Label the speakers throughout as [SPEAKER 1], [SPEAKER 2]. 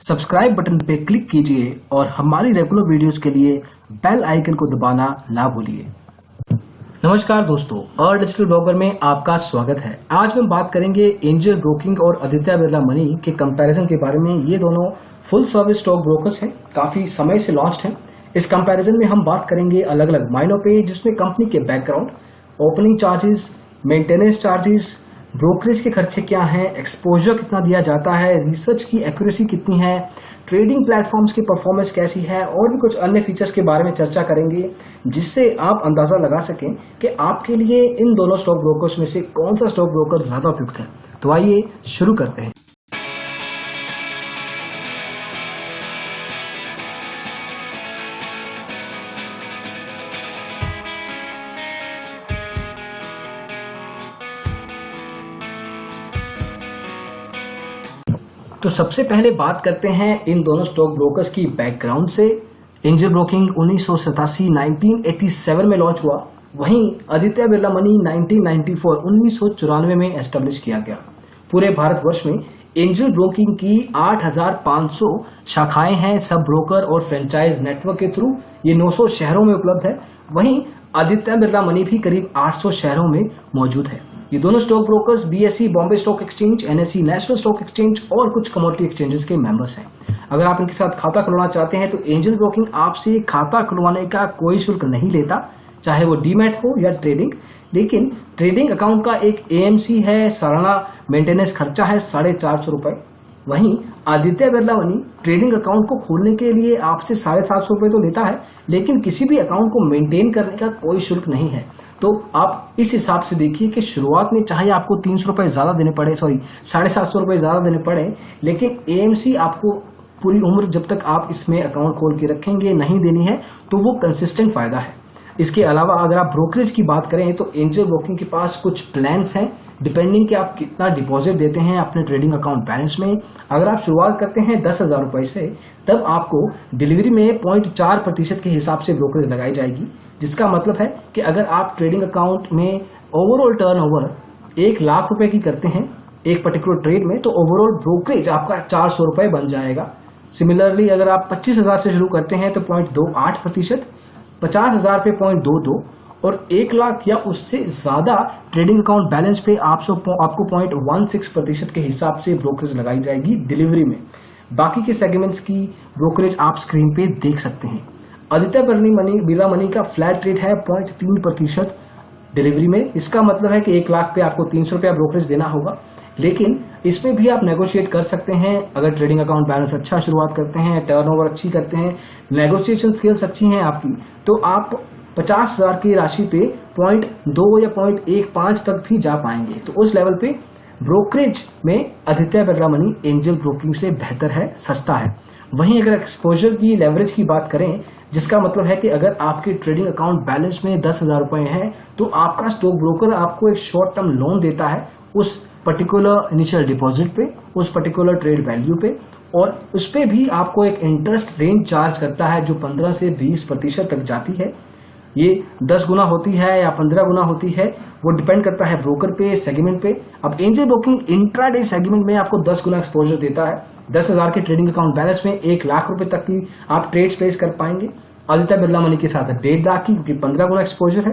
[SPEAKER 1] Subscribe button पे click कीजिए और हमारी रेगुलर वीडियोस के लिए बेल आइकन को दबाना ना भूलिए। नमस्कार दोस्तों, और डिजिटल ब्रोकर में आपका स्वागत है। आज हम बात करेंगे एंजल ब्रोकिंग और आदित्य बिरला मनी के कंपैरिजन के बारे में। ये दोनों फुल सर्विस स्टॉक ब्रोकर्स हैं, काफी समय से लॉन्च्ड हैं। इस कंपैरिजन में हम बात करेंगे अलग अलग मायनों पे, जिसमें कंपनी के background, opening charges, maintenance charges, brokerage के खर्चे क्या हैं, एक्सपोजर कितना दिया जाता है, रिसर्च की एक्यूरेसी कितनी है, ट्रेडिंग प्लेटफॉर्म्स की परफॉर्मेंस कैसी है और भी कुछ अन्य फीचर्स के बारे में चर्चा करेंगे, जिससे आप अंदाजा लगा सकें कि आपके लिए इन दोनों स्टॉक ब्रोकर्स में से कौन सा स्टॉक ब्रोकर ज्यादा उपयुक्त है। तो आइए शुरू करते हैं। तो सबसे पहले बात करते हैं इन दोनों स्टॉक ब्रोकर्स की बैकग्राउंड से। एंजल ब्रोकिंग 1987 में लॉन्च हुआ, वहीं आदित्य बिरला मनी 1994 में एस्टेब्लिश किया गया। पूरे भारतवर्ष में एंजल ब्रोकिंग की 8,500 शाखाएं हैं सब ब्रोकर और फ्रेंचाइज नेटवर्क के थ्रू। ये 900 शहरों में उपलब्ध है। वहीं आदित्य बिरला मनी भी करीब 800 शहरों में मौजूद है। ये दोनों stock brokers BSE Bombay stock exchange, NSE national stock exchange और कुछ कमोडिटी एक्सचेंजेस के मेंबर्स हैं। अगर आप इनके साथ खाता खुलवाना चाहते हैं तो एंजल ब्रोकिंग आपसे खाता खुलवाने का कोई शुल्क नहीं लेता, चाहे वो डीमैट हो या ट्रेडिंग। लेकिन ट्रेडिंग अकाउंट का एक AMC है, सालाना मेंटेनेंस खर्चा है 450 रुपए। वहीं Aditya Birla money trading account को खोलने के लिए आपसे 750 रुपए तो लेता है, लेकिन किसी भी अकाउंट को मेंटेन करने का कोई शुल्क नहीं है। तो आप इस हिसाब से देखिए कि शुरुआत में चाहे आपको 300 रुपए ज्यादा देने पड़े, 750 रुपए ज्यादा देने पड़े, लेकिन AMC आपको पूरी उम्र जब तक आप इसमें अकाउंट खोल के रखेंगे नहीं देनी है, तो वो कंसिस्टेंट फायदा है। इसके अलावा अगर आप ब्रोकरेज की बात करें तो एंजल ब्रोकिंग के पास कुछ प्लान्स हैं, डिपेंडिंग कि आप कितना डिपॉजिट देते हैं अपने ट्रेडिंग अकाउंट बैलेंस में। अगर आप शुरुआत करते हैं 10,000 रुपए से, तब आपको डिलीवरी में 0.4% के हिसाब से ब्रोकरेज लगाई जाएगी, जिसका मतलब है कि अगर आप ट्रेडिंग अकाउंट में ओवरऑल टर्नओवर 1 लाख रुपए की करते हैं एक पर्टिकुलर ट्रेड में, तो ओवरऑल ब्रोकरेज आपका 400 रुपए बन जाएगा। सिमिलरली अगर आप 25,000 से शुरू करते हैं तो 0.28%, 50,000 पे 0.22 और 1 लाख या उससे ज्यादा ट्रेडिंग अकाउंट बैलेंस पे आपको 0.16% के हिसाब से ब्रोकरेज लगाई जाएगी डिलीवरी में। बाकी के सेगमेंट्स की ब्रोकरेज आप स्क्रीन पे देख सकते हैं। आदित्य बिरला मनी का फ्लैट रेट है 0.3% डिलीवरी में। इसका मतलब है कि 1 लाख पे आपको 300 रुपया ब्रोकरेज देना होगा, लेकिन इसमें भी आप नेगोशिएट कर सकते हैं। अगर ट्रेडिंग अकाउंट बैलेंस अच्छा शुरुआत करते हैं, टर्नओवर अच्छी करते हैं, नेगोशिएशन स्किल्स अच्छी हैं आपकी, तो आप 50,000 की राशि पे 0.2 या 0.15 तक भी जा पाएंगे। तो उस लेवल पे ब्रोकरेज में Aditya Birla money angel broking से बेहतर है, सस्ता है। वहीं अगर एक्सपोजर की, लेवरेज की बात करें, जिसका मतलब है कि अगर आपके ट्रेडिंग अकाउंट बैलेंस में 10,000 रुपए है, तो आपका स्टॉक ब्रोकर आपको एक शॉर्ट टर्म लोन देता है उस पर्टिकुलर इनिशियल डिपॉजिट पे, उस पर्टिकुलर ट्रेड वैल्यू पे, और उस पे भी आपको एक इंटरेस्ट रेंज चार्ज करता है जो 15 से 20% तक जाती है। ये 10 गुना होती है या 15 गुना होती है, वो डिपेंड करता है ब्रोकर पे, सेगमेंट पे। अब एंजल ब्रोकिंग इंट्राडे सेगमेंट में आपको 10 गुना एक्सपोजर देता है। 10,000 के ट्रेडिंग अकाउंट बैलेंस में 1 लाख रुपए तक की आप ट्रेड्स प्लेस कर पाएंगे। आदित्य बिरला मनी के साथ 1.5 लाख की, क्योंकि 15 गुना एक्सपोजर है।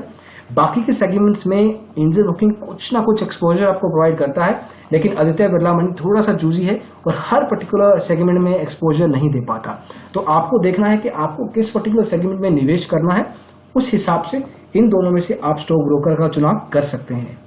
[SPEAKER 1] बाकी के सेगमेंट्स में एंजल ब्रोकिंग कुछ ना कुछ एक्सपोजर आपको प्रोवाइड करता है, लेकिन आदित्य बिरला मनी थोड़ा सा चूजी है और हर पर्टिकुलर सेगमेंट में एक्सपोजर नहीं दे पाता। तो आपको देखना है कि आपको किस पर्टिकुलर सेगमेंट में निवेश करना है, उस हिसाब से इन दोनों में से आप स्टॉक ब्रोकर का चुनाव कर सकते हैं।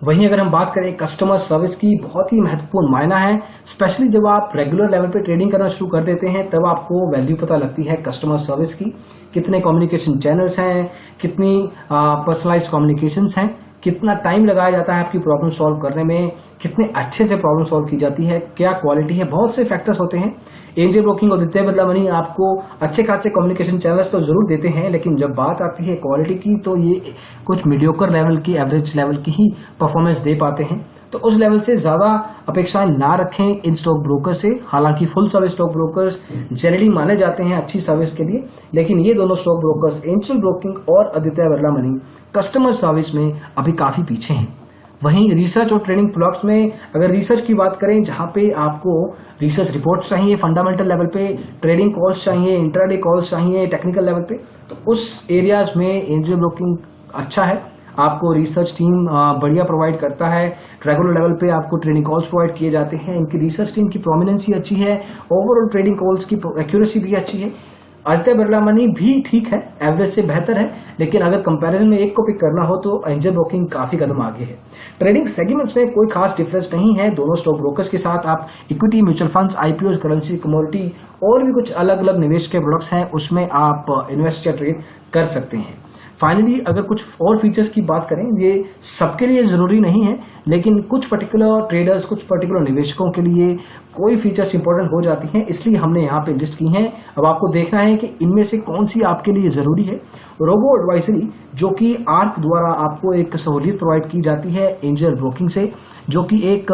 [SPEAKER 1] वहीं अगर हम बात करें कस्टमर सर्विस की, बहुत ही महत्वपूर्ण मायना है। स्पेशली जब आप रेगुलर लेवल पे ट्रेडिंग करना शुरू कर देते हैं, तब आपको वैल्यू पता लगती है कस्टमर सर्विस की। कितने कम्युनिकेशन चैनल्स हैं, कितनी पर्सनलाइज्ड कम्युनिकेशंस हैं, कितना टाइम लगाया जाता है आपकी प्रॉब्लम सॉल्व करने में, कितने अच्छे से प्रॉब्लम सॉल्व की जाती है, क्या क्वालिटी है, बहुत से फैक्टर्स होते हैं। एंजल ब्रोकिंग और आदित्य बिरला मनी आपको अच्छे खासे कम्युनिकेशन चैनल्स तो जरूर देते हैं, लेकिन जब बात आती है क्वालिटी की, तो ये कुछ मीडियोकर लेवल की, एवरेज लेवल की ही परफॉर्मेंस दे पाते हैं। तो उस लेवल से ज्यादा अपेक्षाएं ना रखें इन स्टॉक ब्रोकर से। हालांकि full service stock brokers generally माने जाते हैं अच्छी सर्विस के लिए, लेकिन ये दोनों स्टॉक ब्रोकर्स एंजल ब्रोकिंग और Aditya Birla money customer service में अभी काफी पीछे हैं। वहीं रिसर्च और ट्रेडिंग प्रोडक्ट्स में अगर रिसर्च की बात करें, जहां पे आपको रिसर्च रिपोर्ट्स चाहिए फंडामेंटल लेवल पे, ट्रेडिंग कॉल्स चाहिए, इंट्राडे कॉल्स चाहिए टेक्निकल लेवल पे, तो उस एरियाज में एंजल ब्रोकिंग अच्छा है। आपको रिसर्च टीम बढ़िया प्रोवाइड करता है, रेगुलर लेवल पे आपको ट्रेडिंग कॉल्स प्रोवाइड किए जाते हैं। इनकी रिसर्च टीम की प्रोमिनेंसी अच्छी है, ओवरऑल ट्रेडिंग कॉल्स की एक्यूरेसी भी अच्छी है। आदित्य बिरला मनी भी ठीक है, एवरेज से बेहतर है, लेकिन अगर कंपैरिजन में एक को पिक करना हो तो एंजल ब्रोकिंग काफी कदम आगे है। ट्रेडिंग सेगमेंट्स में कोई खास डिफरेंस नहीं है, दोनों स्टॉक ब्रोकर्स के साथ आप equity, mutual funds, IPO, currency, commodity और भी कुछ अलग अलग निवेश के प्रोडक्ट्स हैं, उसमें आप इन्वेस्ट या ट्रेड कर सकते हैं। फाइनली अगर कुछ और फीचर्स की बात करें, ये सबके लिए जरूरी नहीं है, लेकिन कुछ पर्टिकुलर ट्रेडर्स, कुछ पर्टिकुलर निवेशकों के लिए कोई फीचर्स इंपॉर्टेंट हो जाती हैं, इसलिए हमने यहाँ पे लिस्ट की हैं। अब आपको देखना है कि इनमें से कौन सी आपके लिए जरूरी है। रोबो एडवाइजरी, जो कि आर्क द्वारा आपको एक सहूलियत प्रोवाइड की जाती है एंजल ब्रोकिंग से, जो कि एक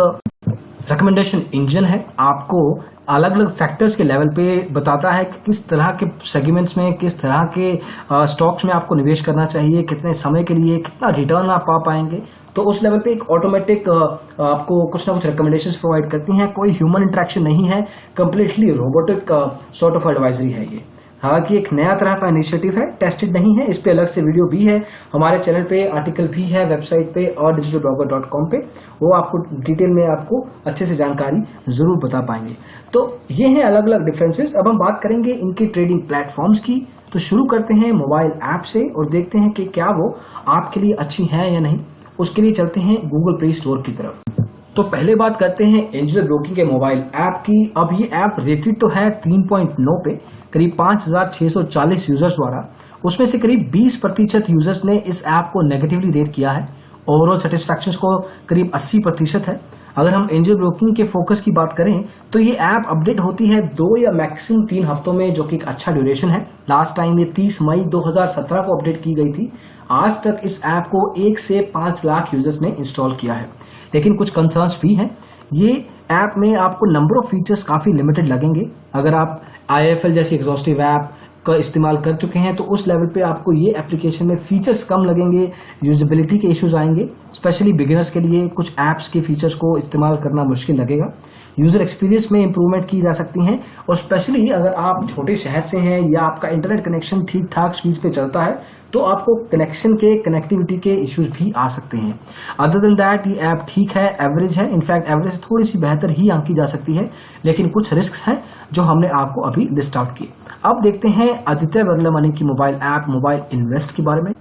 [SPEAKER 1] रिकमेंडेशन इंजन है, आपको अलग अलग फैक्टर्स के लेवल पे बताता है कि किस तरह के सेगमेंट्स में, किस तरह के स्टॉक्स में आपको निवेश करना चाहिए, कितने समय के लिए, कितना रिटर्न आप पा पाएंगे। तो उस लेवल पे एक ऑटोमेटिक आपको कुछ ना कुछ रिकमेंडेशंस प्रोवाइड करती हैं। कोई ह्यूमन इंटरेक्शन नहीं है, completely robotic sort of advisory है ये। हालांकि एक नया तरह का इनिशिएटिव है, टेस्टेड नहीं है, इस पे अलग से वीडियो भी है, हमारे चैनल पे आर्टिकल भी है, वेबसाइट पे और digitalblogger.com पे, वो आपको डिटेल में आपको अच्छे से जानकारी जरूर बता पाएंगे। तो ये हैं अलग अलग डिफरेंसेस। अब हम बात करेंगे इनके ट्रेडिंग प्लेटफॉर्म्स की। तो शुरू करते हैं मोबाइल ऐप से और देखते हैं कि क्या वो आपके लिए अच्छी है या नहीं। उसके लिए चलते हैं गूगल प्ले स्टोर की तरफ। तो पहले बात करते हैं एंजल ब्रोकिंग के मोबाइल ऐप की। अब ये ऐप रेटेड तो है 3.9 पे, करीब 5640 यूजर्स द्वारा। उसमें से करीब 20% यूजर्स ने इस ऐप को नेगेटिवली रेट किया है। ओवरऑल सेटिस्फैक्शन को करीब 80% है। अगर हम एंजल ब्रोकिंग के फोकस की बात करें तो ये ऐप अपडेट होती है 2 या मैक्सिमम 3 हफ्तों में, जो कि एक अच्छा ड्यूरेशन है। लास्ट टाइम ये 30 मई 2017 को अपडेट की गई थी। आज तक इस ऐप को 1 से 5 लाख यूजर्स ने इंस्टॉल किया है, लेकिन कुछ कंसर्न्स भी हैं। ये ऐप में आपको नंबर ऑफ फीचर्स काफी लिमिटेड लगेंगे। अगर आप IIFL जैसी एग्जॉस्टिव ऐप का इस्तेमाल कर चुके हैं तो उस लेवल पे आपको ये एप्लीकेशन में फीचर्स कम लगेंगे, यूजेबिलिटी के इश्यूज आएंगे। स्पेशली बिगिनर्स के लिए कुछ ऐप्स के फीचर्स को इस्तेमाल करना मुश्किल लगेगा। यूजर एक्सपीरियंस में इंप्रूवमेंट की जा सकती हैं, और स्पेशली अगर आप छोटे शहर से हैं या आपका इंटरनेट कनेक्शन ठीक ठाक स्पीड पे चलता है तो आपको कनेक्टिविटी के इश्यूज भी आ सकते हैं। अदर देन दैट ये ऐप ठीक है, एवरेज है। इनफैक्ट एवरेज से थोड़ी सी बेहतर ही आंकी जा सकती है, लेकिन कुछ रिस्क हैं जो हमने आपको अभी लिस्ट आउट किए। अब देखते हैं आदित्य बिरला मनी की मोबाइल ऐप मोबाइल इन्वेस्ट के बारे में।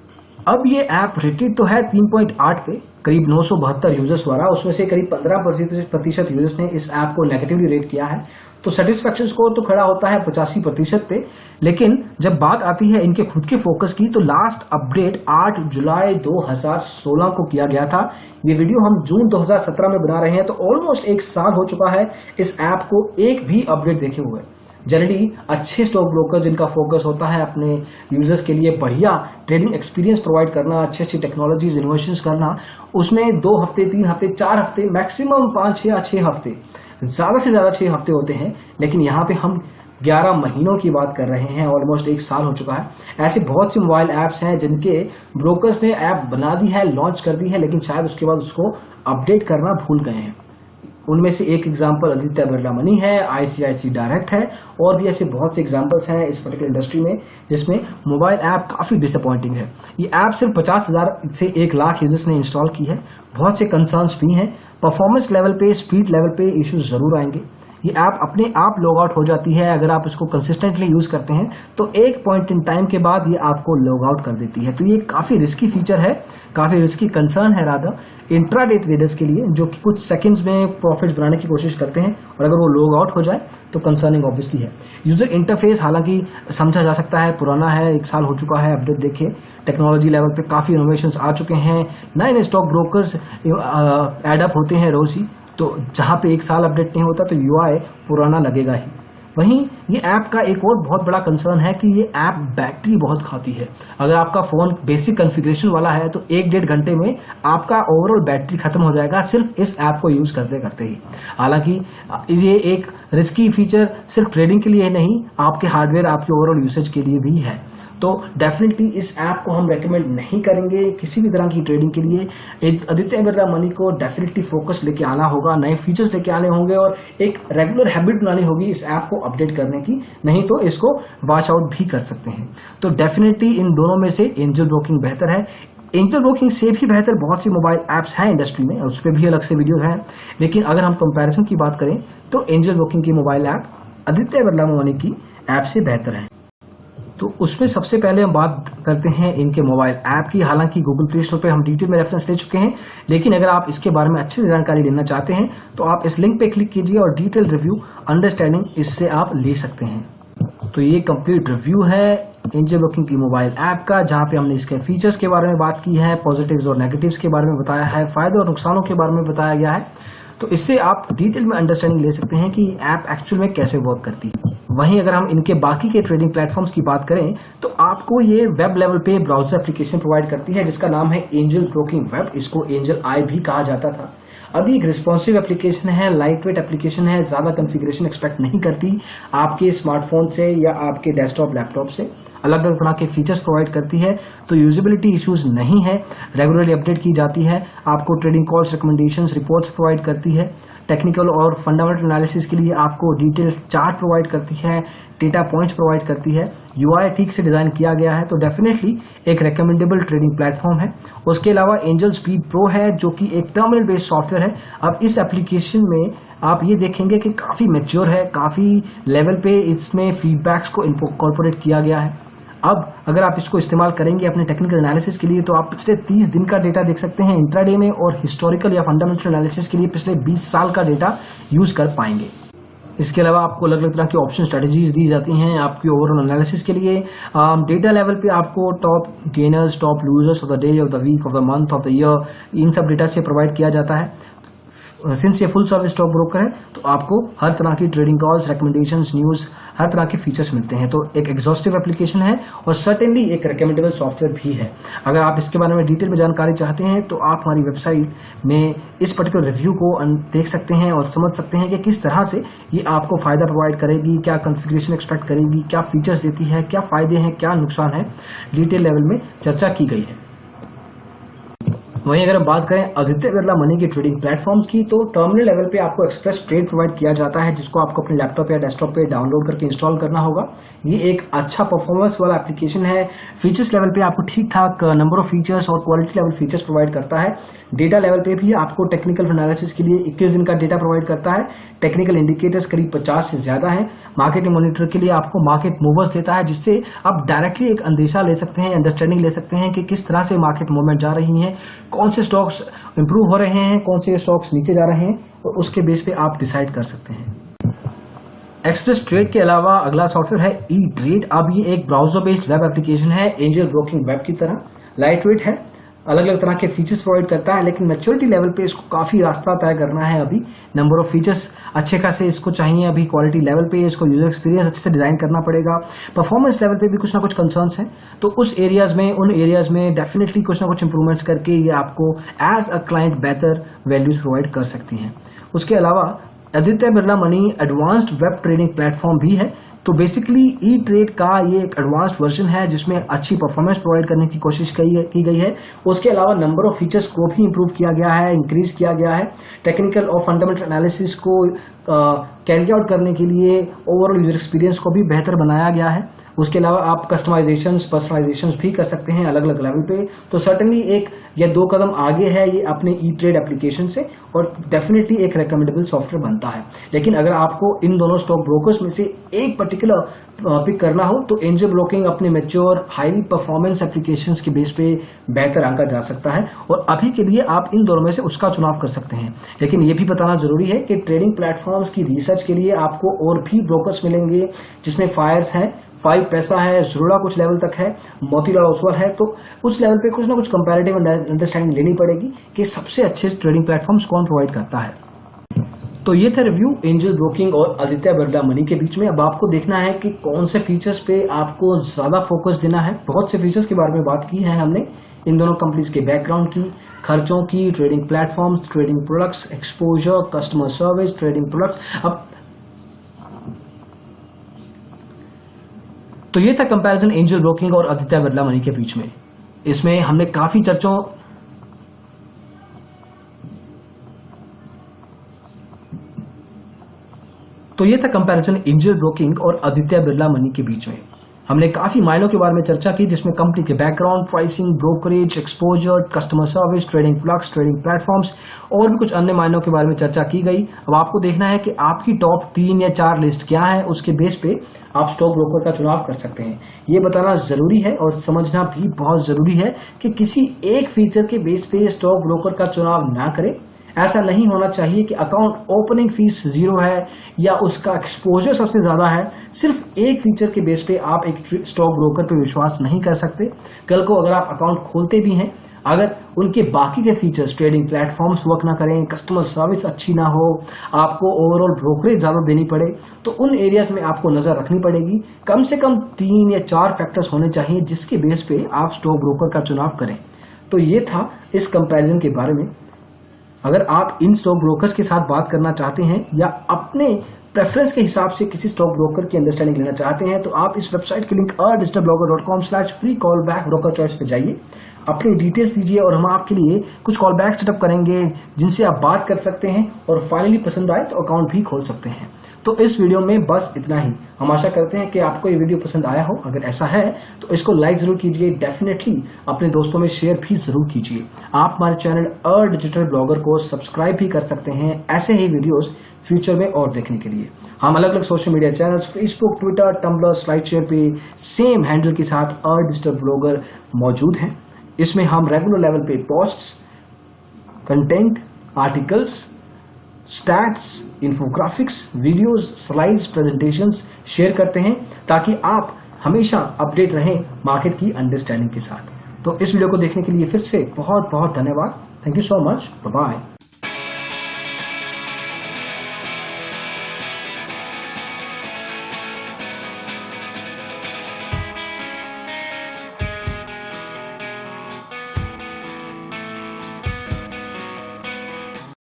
[SPEAKER 1] अब ये ऐप रेटेड तो है 3.8 पे, करीब 972 यूजर्स द्वारा। उसमें से करीब 15% यूजर्स ने इस ऐप को नेगेटिवली रेट किया है। तो सेटिस्फैक्शन स्कोर तो खड़ा होता है 85% पे। लेकिन जब बात आती है इनके खुद के फोकस की, तो लास्ट अपडेट 8 जुलाई 2016 को किया गया था। ये वीडियो हम जून 2017 में बना रहे हैं, तो ऑलमोस्ट 1 साल हो चुका है इस ऐप को एक भी अपडेट देखे हुए। जनरली अच्छे स्टॉक ब्रोकर जिनका फोकस होता है अपने यूजर्स के लिए बढ़िया ट्रेडिंग एक्सपीरियंस प्रोवाइड करना, अच्छी अच्छी टेक्नोलॉजीज इनोवेशंस करना, उसमें 2 हफ्ते, 3 हफ्ते, 4 हफ्ते, मैक्सिमम 5 या 6 हफ्ते, ज्यादा से ज्यादा 6 हफ्ते होते हैं। लेकिन यहाँ पे हम 11 महीनों की बात कर रहे हैं, ऑलमोस्ट 1 साल हो चुका है। ऐसे बहुत सी मोबाइल ऐप्स हैं जिनके ब्रोकर्स ने ऐप बना दी है, लॉन्च कर दी है, लेकिन शायद उसके बाद उसको अपडेट करना भूल गए हैं। उनमें से एक एग्जांपल आदित्य बिरला मनी है, ICICI डायरेक्ट है, और भी ऐसे बहुत से एग्जांपल्स हैं इस पर्टिकुलर इंडस्ट्री में जिसमें मोबाइल ऐप काफी डिसअपॉइंटिंग है। ये ऐप सिर्फ 50,000 से 1 लाख यूजर्स ने इंस्टॉल की है। बहुत से कंसर्न्स भी हैं। परफॉर्मेंस लेवल पे, स्पीड लेवल पे इश्यूज जरूर आएंगे। ये ऐप अपने आप लॉग आउट हो जाती है। अगर आप इसको कंसिस्टेंटली यूज करते हैं तो एक पॉइंट इन टाइम के बाद ये आपको लॉग आउट कर देती है। तो ये काफी रिस्की फीचर है, काफी रिस्की कंसर्न है रादर इंट्राडे ट्रेडर्स के लिए, जो कि कुछ सेकंड्स में प्रॉफिट्स बनाने की कोशिश करते हैं, और अगर वो लॉग आउट हो जाए तो कंसर्निंग ऑब्वियसली है। यूजर इंटरफेस हालांकि समझा जा सकता है, पुराना है, 1 साल हो चुका है। अपडेट देखिए, टेक्नोलॉजी लेवल पे काफी इनोवेशंस आ चुके हैं, नए स्टॉक ब्रोकर्स एडअप होते हैं रोज ही। तो जहां पे 1 साल अपडेट नहीं होता तो UI पुराना लगेगा ही। वहीं ये ऐप का एक और बहुत बड़ा कंसर्न है कि ये ऐप बैटरी बहुत खाती है। अगर आपका फोन बेसिक कॉन्फ़िगरेशन वाला है तो 1-1.5 घंटे में आपका ओवरऑल बैटरी खत्म हो जाएगा सिर्फ इस ऐप को यूज करते करते ही। हालांकि ये एक रिस्की फीचर सिर्फ ट्रेडिंग के लिए नहीं, आपके हार्डवेयर, आपके ओवरऑल यूसेज के लिए भी है। तो डेफिनेटली इस ऐप को हम रेकमेंड नहीं करेंगे किसी भी तरह की ट्रेडिंग के लिए। आदित्य बिरला मनी को डेफिनेटली फोकस लेके आना होगा, नए फीचर्स लेके आने होंगे और एक रेगुलर हैबिट बनानी होगी इस ऐप को अपडेट करने की, नहीं तो इसको वॉच आउट भी कर सकते हैं। तो डेफिनेटली इन दोनों में से एंजल ब्रोकिंग बेहतर है। एंजल ब्रोकिंग से भी बेहतर बहुत सी मोबाइल ऐप्स हैं इंडस्ट्री में, उस पर भी अलग से वीडियो है, लेकिन अगर हम कंपैरिजन की बात करें तो एंजल ब्रोकिंग की mobile app Aditya Birla money की ऐप से बेहतर है। तो उसमें सबसे पहले हम बात करते हैं इनके मोबाइल ऐप की। हालांकि गूगल प्ले स्टोर पे हम डिटेल में रेफरेंस ले चुके हैं, लेकिन अगर आप इसके बारे में अच्छी जानकारी लेना चाहते हैं तो आप इस लिंक पे क्लिक कीजिए और डिटेल रिव्यू अंडरस्टैंडिंग इससे आप ले सकते हैं। तो ये कंप्लीट रिव्यू है एंजल ब्रोकिंग की मोबाइल ऐप का, जहां पे हमने इसके फीचर्स के बारे में बात की है, पॉजिटिव्स और नेगेटिव्स के बारे में बताया है, फायदे और नुकसानों के बारे में बताया गया है। तो इससे आप डिटेल में अंडरस्टैंडिंग ले सकते हैं कि ऐप एक्चुअल में कैसे वर्क करती है। वहीं अगर हम इनके बाकी के ट्रेडिंग प्लेटफॉर्म्स की बात करें तो आपको ये वेब लेवल पे ब्राउजर एप्लीकेशन प्रोवाइड करती है जिसका नाम है एंजल ब्रोकिंग वेब। इसको एंजल आई भी कहा जाता था। अभी एक रिस्पॉन्सिव एप्लीकेशन है, लाइट वेट एप्लीकेशन है, ज्यादा कॉन्फ़िगरेशन एक्सपेक्ट नहीं करती आपके स्मार्टफोन से या आपके डेस्कटॉप लैपटॉप से। अलग अलग तरह के फीचर्स प्रोवाइड करती है, तो यूजेबिलिटी इश्यूज नहीं है, रेगुलरली अपडेट की जाती है, आपको trading calls, recommendations, reports provide करती है, टेक्निकल और फंडामेंटल एनालिसिस के लिए आपको डिटेल चार्ट प्रोवाइड करती है, डेटा पॉइंट्स प्रोवाइड करती है, यूआई ठीक से डिजाइन किया गया है, तो डेफिनेटली एक रिकमेंडेबल ट्रेडिंग प्लेटफॉर्म है। उसके अलावा एंजल स्पीड प्रो है जो कि एक टर्मिनल बेस्ड सॉफ्टवेयर है। अब इस एप्लीकेशन में आप ये देखेंगे कि काफी मैच्योर है, काफी लेवल पे इसमें फीडबैक्स को इनकॉर्पोरेट किया गया है। अब अगर आप इसको इस्तेमाल करेंगे अपने टेक्निकल एनालिसिस के लिए तो आप पिछले 30 दिन का डेटा देख सकते हैं इंट्राडे में, और हिस्टोरिकल या फंडामेंटल एनालिसिस के लिए पिछले 20 साल का डेटा यूज कर पाएंगे। इसके अलावा आपको अलग अलग तरह की ऑप्शन स्ट्रेटजीज दी जाती हैं आपकी ओवरऑल एनालिसिस के लिए। डेटा लेवल पे आपको top gainers, top losers of the day, of the week, of the month, of the year, इन सब डेटा से प्रोवाइड किया जाता है। सिंस ये फुल सर्विस स्टॉक ब्रोकर है तो आपको हर तरह की ट्रेडिंग कॉल्स, रिकमेंडेशंस, न्यूज, हर तरह के फीचर्स मिलते हैं। तो एक एग्जॉस्टिव एप्लीकेशन है और सर्टेनली एक रिकमेंडेबल सॉफ्टवेयर भी है। अगर आप इसके बारे में डिटेल में जानकारी चाहते हैं तो आप हमारी वेबसाइट में इस पर्टिकुलर रिव्यू को देख सकते हैं और समझ सकते हैं कि किस तरह से ये आपको फायदा प्रोवाइड करेगी, क्या कॉन्फ़िगरेशन एक्सपेक्ट करेगी, क्या फीचर्स देती है, क्या फायदे हैं, क्या नुकसान है, डिटेल लेवल में चर्चा की गई है। वहीं अगर हम बात करें आदित्य बिरला मनी के ट्रेडिंग प्लेटफॉर्म्स की तो टर्मिनल लेवल पे आपको एक्सप्रेस ट्रेड प्रोवाइड किया जाता है जिसको आपको अपने लैपटॉप या डेस्कटॉप पे डाउनलोड करके इंस्टॉल करना होगा। ये एक अच्छा परफॉर्मेंस वाला एप्लीकेशन है। फीचर्स लेवल पे आपको ठीक ठाक नंबर ऑफ फीचर्स और क्वालिटी लेवल फीचर्स प्रोवाइड करता है। डेटा लेवल पे भी आपको टेक्निकल एनालिसिस के लिए 21 दिन का डेटा प्रोवाइड करता है। टेक्निकल इंडिकेटर्स करीब 50 से ज्यादा है। मार्केट मॉनिटर के लिए आपको मार्केट मूवर्स देता है जिससे आप डायरेक्टली एक अंदेशा ले सकते हैं, अंडरस्टैंडिंग ले सकते हैं कि किस तरह से मार्केट मूवमेंट जा रही है, कौन से स्टॉक्स इंप्रूव हो रहे हैं, कौन से स्टॉक्स नीचे जा रहे हैं, और उसके बेस पे आप डिसाइड कर सकते हैं। एक्सप्रेस ट्रेड के अलावा अगला सॉफ्टवेयर है ई ट्रेड। अब ये एक ब्राउजर बेस्ड वेब एप्लीकेशन है एंजल ब्रोकिंग वेब की तरह, लाइट वेट है, अलग अलग तरह के फीचर्स प्रोवाइड करता है, लेकिन मैच्योरिटी लेवल पे इसको काफी रास्ता तय करना है। अभी नंबर ऑफ फीचर्स अच्छे खासे इसको चाहिए। अभी क्वालिटी लेवल पे इसको यूजर एक्सपीरियंस अच्छे से डिजाइन करना पड़ेगा। परफॉर्मेंस लेवल पे भी कुछ ना कुछ कंसर्न्स हैं, तो उन एरियाज में डेफिनेटली कुछ ना कुछ इंप्रूवमेंट्स करके ये आपको एज अ क्लाइंट बेहतर वैल्यूज प्रोवाइड कर सकती हैं। उसके अलावा Aditya Birla money advanced web trading platform भी है। तो बेसिकली ई ट्रेड का ये एक एडवांस्ड वर्जन है जिसमें अच्छी परफॉर्मेंस प्रोवाइड करने की कोशिश की गई है। उसके अलावा नंबर ऑफ फीचर्स को भी इंप्रूव किया गया है, इंक्रीज किया गया है। टेक्निकल और फंडामेंटल एनालिसिस को कैरी आउट करने के लिए ओवरऑल यूजर एक्सपीरियंस को भी बेहतर बनाया गया है। उसके अलावा आप कस्टमाइजेशंस, पर्सनलाइजेशंस भी कर सकते हैं अलग अलग लेवल पे। तो सर्टेनली एक या 2 कदम आगे है ये अपने ई ट्रेड एप्लीकेशन से, और डेफिनेटली एक रिकमेंडेबल सॉफ्टवेयर बनता है। लेकिन अगर आपको इन दोनों स्टॉक ब्रोकर्स में से एक पर्टिकुलर पिक करना हो तो एंजल ब्रोकिंग अपने मैच्योर हाईली परफॉर्मेंस एप्लीकेशंस के बेस पे बेहतर आंका जा सकता है, और अभी के लिए आप इन दोनों में से उसका चुनाव कर सकते हैं। लेकिन ये भी बताना जरूरी है कि ट्रेडिंग प्लेटफॉर्म्स की रिसर्च के लिए आपको और भी ब्रोकर्स मिलेंगे जिसमें फायर्स है, 5 पैसा है, ज़रूरा कुछ लेवल तक है, मोतीलाल ओसवाल है। तो उस लेवल पे कुछ ना कुछ कंपैरेटिव अंडरस्टैंडिंग लेनी पड़ेगी कि सबसे अच्छे ट्रेडिंग प्लेटफॉर्म्स कौन प्रोवाइड करता है। तो ये था रिव्यू एंजल ब्रोकिंग और आदित्य बिरला मनी के बीच में। अब आपको देखना है कि कौन से फीचर्स पे आपको ज्यादा फोकस देना है। बहुत से फीचर्स के बारे में बात की है हमने, इन दोनों कंपनीज के बैकग्राउंड की, खर्चों की, trading platforms, trading products, exposure, customer service, trading products. अब तो ये था कंपैरिजन एंजल ब्रोकिंग और आदित्य बिरला मनी के बीच में। इसमें हमने काफी तो ये था कंपैरिजन एंजल ब्रोकिंग और आदित्य बिरला मनी के बीच में। हमने काफी मायनों के बारे में चर्चा की, जिसमें कंपनी के background, pricing, brokerage, exposure, customer service, trading flux, trading platforms और भी कुछ अन्य मायनों के बारे में चर्चा की गई। अब आपको देखना है कि आपकी टॉप 3 या 4 लिस्ट क्या है, उसके बेस पे आप स्टॉक ब्रोकर का चुनाव कर सकते हैं। ये बताना जरूरी है और समझना भी बहुत जरूरी है कि किसी एक फीचर के बेस पे स्टॉक ब्रोकर का चुनाव ना करें। ऐसा नहीं होना चाहिए कि अकाउंट ओपनिंग फीस 0 है या उसका एक्सपोजर सबसे ज्यादा है, सिर्फ एक फीचर के बेस पे आप एक स्टॉक ब्रोकर पे विश्वास नहीं कर सकते। कल को अगर आप अकाउंट खोलते भी हैं, अगर उनके बाकी के फीचर्स, ट्रेडिंग प्लेटफॉर्म्स वर्क ना करें, कस्टमर सर्विस अच्छी ना हो, आपको ओवरऑल ब्रोकरेज ज्यादा देनी पड़े, तो उन एरियाज में आपको नजर रखनी पड़ेगी। कम से कम 3 या 4 फैक्टर्स होने चाहिए जिसके बेस पे आप स्टॉक ब्रोकर का चुनाव करें। तो ये था इस कंपैरिजन के बारे में। अगर आप इन स्टॉक ब्रोकर्स के साथ बात करना चाहते हैं या अपने प्रेफरेंस के हिसाब से किसी स्टॉक ब्रोकर की अंडरस्टैंडिंग लेना चाहते हैं, तो आप इस वेबसाइट के link digitalblogger.com/free callback broker choice पे जाइए, अपनी डिटेल्स दीजिए और हम आपके लिए कुछ कॉल बैक सेटअप करेंगे जिनसे आप बात कर सकते हैं और फाइनली पसंद आए तो अकाउंट भी खोल सकते हैं। तो इस वीडियो में बस इतना ही। हम आशा करते हैं कि आपको ये वीडियो पसंद आया हो। अगर ऐसा है तो इसको लाइक जरूर कीजिए, डेफिनेटली अपने दोस्तों में शेयर भी जरूर कीजिए। आप हमारे चैनल डिजिटल ब्लॉगर को सब्सक्राइब भी कर सकते हैं ऐसे ही वीडियोस फ्यूचर में और देखने के लिए। हम अलग अलग social media channels Facebook, Twitter, Tumblr, SlideShare पे सेम हैंडल के साथ डिजिटल ब्लॉगर मौजूद हैं। इसमें हम रेगुलर लेवल पे posts, content, articles, stats, infographics, videos, slides, presentations share करते हैं ताकि आप हमेशा अपडेट रहें मार्केट की अंडरस्टैंडिंग के साथ। तो इस वीडियो को देखने के लिए फिर से बहुत बहुत धन्यवाद। Thank you so much. Bye bye.